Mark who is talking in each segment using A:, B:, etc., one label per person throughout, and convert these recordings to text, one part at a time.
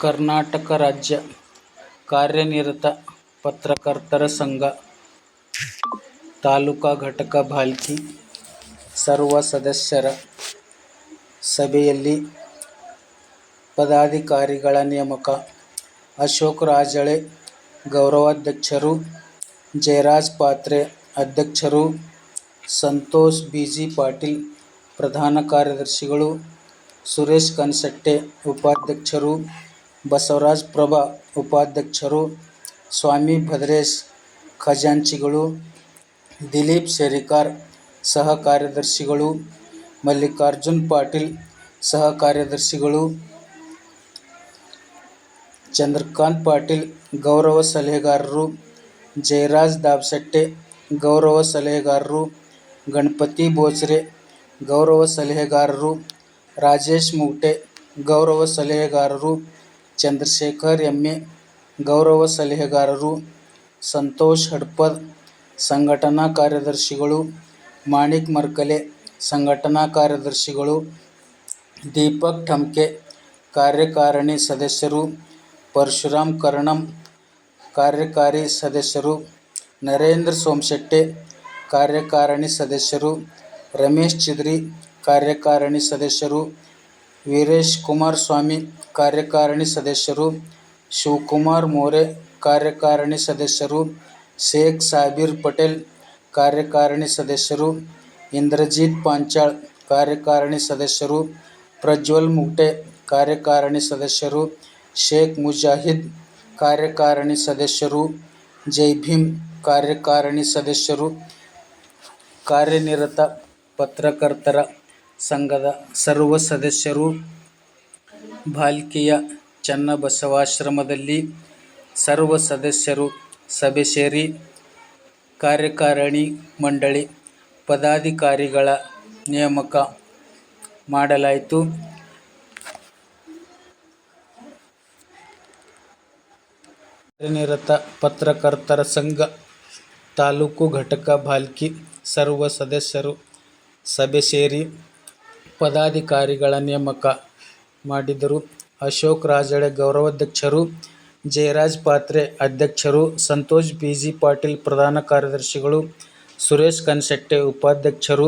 A: ಕರ್ನಾಟಕ ರಾಜ್ಯ ಕಾರ್ಯನಿರತ ಪತ್ರಕರ್ತರ ಸಂಘ ತಾಲೂಕಾ ಘಟಕ ಭಾಲ್ಕಿ ಸರ್ವ ಸದಸ್ಯರ ಸಭೆಯಲ್ಲಿ ಪದಾಧಿಕಾರಿಗಳ ನೇಮಕ. ಅಶೋಕ್ ರಾಜಳೆ ಗೌರವಾಧ್ಯಕ್ಷರು, ಜಯರಾಜ್ ಪಾತ್ರೆ ಅಧ್ಯಕ್ಷರು, ಸಂತೋಷ್ ಬಿ.ಜಿ. ಪಾಟೀಲ್ ಪ್ರಧಾನ ಕಾರ್ಯದರ್ಶಿಗಳು, ಸುರೇಶ್ ಕನಸಟ್ಟೆ ಉಪಾಧ್ಯಕ್ಷರು, ಬಸವರಾಜ್ ಪ್ರಭಾ ಉಪಾಧ್ಯಕ್ಷರು, ಸ್ವಾಮಿ ಭದ್ರೇಶ್ ಖಜಾಂಚಿಗಳು, ದಿಲೀಪ್ ಶೇರಿಕಾರ್ ಸಹ ಕಾರ್ಯದರ್ಶಿಗಳು, ಮಲ್ಲಿಕಾರ್ಜುನ್ ಪಾಟೀಲ್ ಸಹ ಕಾರ್ಯದರ್ಶಿಗಳು, ಚಂದ್ರಕಾಂತ್ ಪಾಟೀಲ್ ಗೌರವ ಸಲಹೆಗಾರರು, ಜಯರಾಜ್ ದಾಬಸಟ್ಟೆ ಗೌರವ ಸಲಹೆಗಾರರು, ಗಣಪತಿ ಬೋಚರೆ ಗೌರವ ಸಲಹೆಗಾರರು, ರಾಜೇಶ್ ಮುಗಟೆ ಗೌರವ ಸಲಹೆಗಾರರು, ಚಂದ್ರಶೇಖರ್ ಎಮ್ಮೆ ಗೌರವ ಸಲಹೆಗಾರರು, ಸಂತೋಷ್ ಹಡಪದ್ ಸಂಘಟನಾ ಕಾರ್ಯದರ್ಶಿಗಳು, ಮಾಣಿಕ್ ಮರ್ಕಲೆ ಸಂಘಟನಾ ಕಾರ್ಯದರ್ಶಿಗಳು, ದೀಪಕ್ ಠಮ್ಕೆ ಕಾರ್ಯಕಾರಿಣಿ ಸದಸ್ಯರು, ಪರಶುರಾಮ್ ಕರಣಮ್ ಕಾರ್ಯಕಾರಿ ಸದಸ್ಯರು, ನರೇಂದ್ರ ಸೋಮಶೆಟ್ಟೆ ಕಾರ್ಯಕಾರಿಣಿ ಸದಸ್ಯರು, ರಮೇಶ್ ಚಿದ್ರಿ ಕಾರ್ಯಕಾರಿಣಿ ಸದಸ್ಯರು, ವೀರೇಶ್ ಕುಮಾರ್ ಸ್ವಾಮಿ ಕಾರ್ಯಕಾರಿಣಿ ಸದಸ್ಯರು, ಶಿವಕುಮಾರ್ ಮೋರೆ ಕಾರ್ಯಕಾರಿಣಿ ಸದಸ್ಯರು, ಶೇಖ್ ಸಾಬೀರ್ ಪಟೇಲ್ ಕಾರ್ಯಕಾರಿಣಿ ಸದಸ್ಯರು, ಇಂದ್ರಜಿತ್ ಪಾಂಚಾಳ್ ಕಾರ್ಯಕಾರಿಣಿ ಸದಸ್ಯರು, ಪ್ರಜ್ವಲ್ ಮುಗಟೆ ಕಾರ್ಯಕಾರಿಣಿ ಸದಸ್ಯರು, ಶೇಖ್ ಮುಜಾಹಿದ್ ಕಾರ್ಯಕಾರಿಣಿ ಸದಸ್ಯರು, ಜೈಭೀಮ್ ಕಾರ್ಯಕಾರಿಣಿ ಸದಸ್ಯರು. ಕಾರ್ಯನಿರತ ಪತ್ರಕರ್ತರ ಸಂಘದ ಸರ್ವ ಸದಸ್ಯರು ಭಾಲ್ಕಿಯ ಚನ್ನಬಸವಾಶ್ರಮದಲ್ಲಿ ಸರ್ವ ಸದಸ್ಯರು ಸಭೆ ಸೇರಿ ಕಾರ್ಯಕಾರಿಣಿ ಮಂಡಳಿ ಪದಾಧಿಕಾರಿಗಳ ನೇಮಕ ಮಾಡಲಾಯಿತು. ಕಾರ್ಯನಿರತ ಪತ್ರಕರ್ತರ ಸಂಘ ತಾಲೂಕು ಘಟಕ ಭಾಲ್ಕಿ ಸರ್ವ ಸದಸ್ಯರು ಸಭೆ ಸೇರಿ ಪದಾಧಿಕಾರಿಗಳ ನೇಮಕ ಮಾಡಿದರು. ಅಶೋಕ್ ರಾಜಳೆ ಗೌರವಾಧ್ಯಕ್ಷರು, ಜಯರಾಜ್ ಪಾತ್ರೆ ಅಧ್ಯಕ್ಷರು, ಸಂತೋಷ್ ಬಿ.ಜಿ. ಪಾಟೀಲ್ ಪ್ರಧಾನ ಕಾರ್ಯದರ್ಶಿಗಳು, ಸುರೇಶ್ ಕನಸಟ್ಟೆ ಉಪಾಧ್ಯಕ್ಷರು,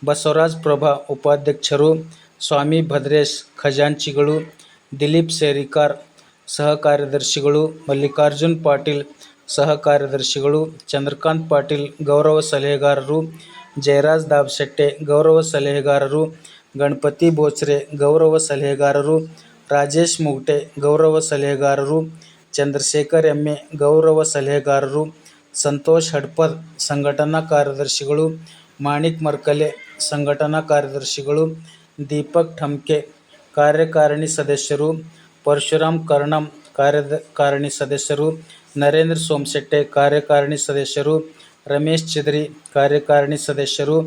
A: ಬಸವರಾಜ್ ಪ್ರಭಾ ಉಪಾಧ್ಯಕ್ಷರು, ಸ್ವಾಮಿ ಭದ್ರೇಶ್ ಖಜಾಂಚಿಗಳು, ದಿಲೀಪ್ ಶೇರಿಕಾರ್ ಸಹ ಕಾರ್ಯದರ್ಶಿಗಳು, ಮಲ್ಲಿಕಾರ್ಜುನ್ ಪಾಟೀಲ್ ಸಹ ಕಾರ್ಯದರ್ಶಿಗಳು, ಚಂದ್ರಕಾಂತ್ ಪಾಟೀಲ್ ಗೌರವ ಸಲಹೆಗಾರರು, ಜಯರಾಜ್ ದಾಬಸಟ್ಟೆ ಗೌರವ ಸಲಹೆಗಾರರು, ಗಣಪತಿ ಬೋಚರೆ ಗೌರವ ಸಲಹೆಗಾರರು, ರಾಜೇಶ್ ಮುಗಟೆ ಗೌರವ ಸಲಹೆಗಾರರು, ಚಂದ್ರಶೇಖರ್ ಎಮ್ಮೆ ಗೌರವ ಸಲಹೆಗಾರರು, ಸಂತೋಷ್ ಹಡಪದ್ ಸಂಘಟನಾ ಕಾರ್ಯದರ್ಶಿಗಳು, ಮಾಣಿಕ್ ಮರ್ಕಲೆ ಸಂಘಟನಾ ಕಾರ್ಯದರ್ಶಿಗಳು, ದೀಪಕ್ ಠಮ್ಕೆ ಕಾರ್ಯಕಾರಿಣಿ ಸದಸ್ಯರು, ಪರಶುರಾಮ್ ಕರಣಮ್ ಕಾರ್ಯಕಾರಿಣಿ ಸದಸ್ಯರು, ನರೇಂದ್ರ ಸೋಮಶೆಟ್ಟೆ ಕಾರ್ಯಕಾರಿಣಿ ಸದಸ್ಯರು, ರಮೇಶ್ ಚಿದ್ರಿ ಕಾರ್ಯಕಾರಿಣಿ ಸದಸ್ಯರು,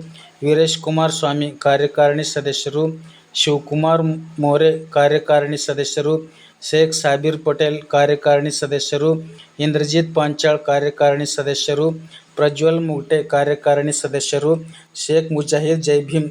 A: ವೀರೇಶ್ ಕುಮಾರ್ ಸ್ವಾಮಿ ಕಾರ್ಯಕಾರಿಣಿ ಸದಸ್ಯರು, ಶಿವಕುಮಾರ್ ಮೋರೆ ಕಾರ್ಯಕಾರಿಣಿ ಸದಸ್ಯರು, ಶೇಖ್ ಸಾಬೀರ್ ಪಟೇಲ್ ಕಾರ್ಯಕಾರಿಣಿ ಸದಸ್ಯರು, ಇಂದ್ರಜಿತ್ ಪಾಂಚಾಳ್ ಕಾರ್ಯಕಾರಿಣಿ ಸದಸ್ಯರು, ಪ್ರಜ್ವಲ್ ಮುಗಟೆ ಕಾರ್ಯಕಾರಿಣಿ ಸದಸ್ಯರು, ಶೇಖ್ ಮುಜಾಹಿದ್ ಜೈಭೀಮ್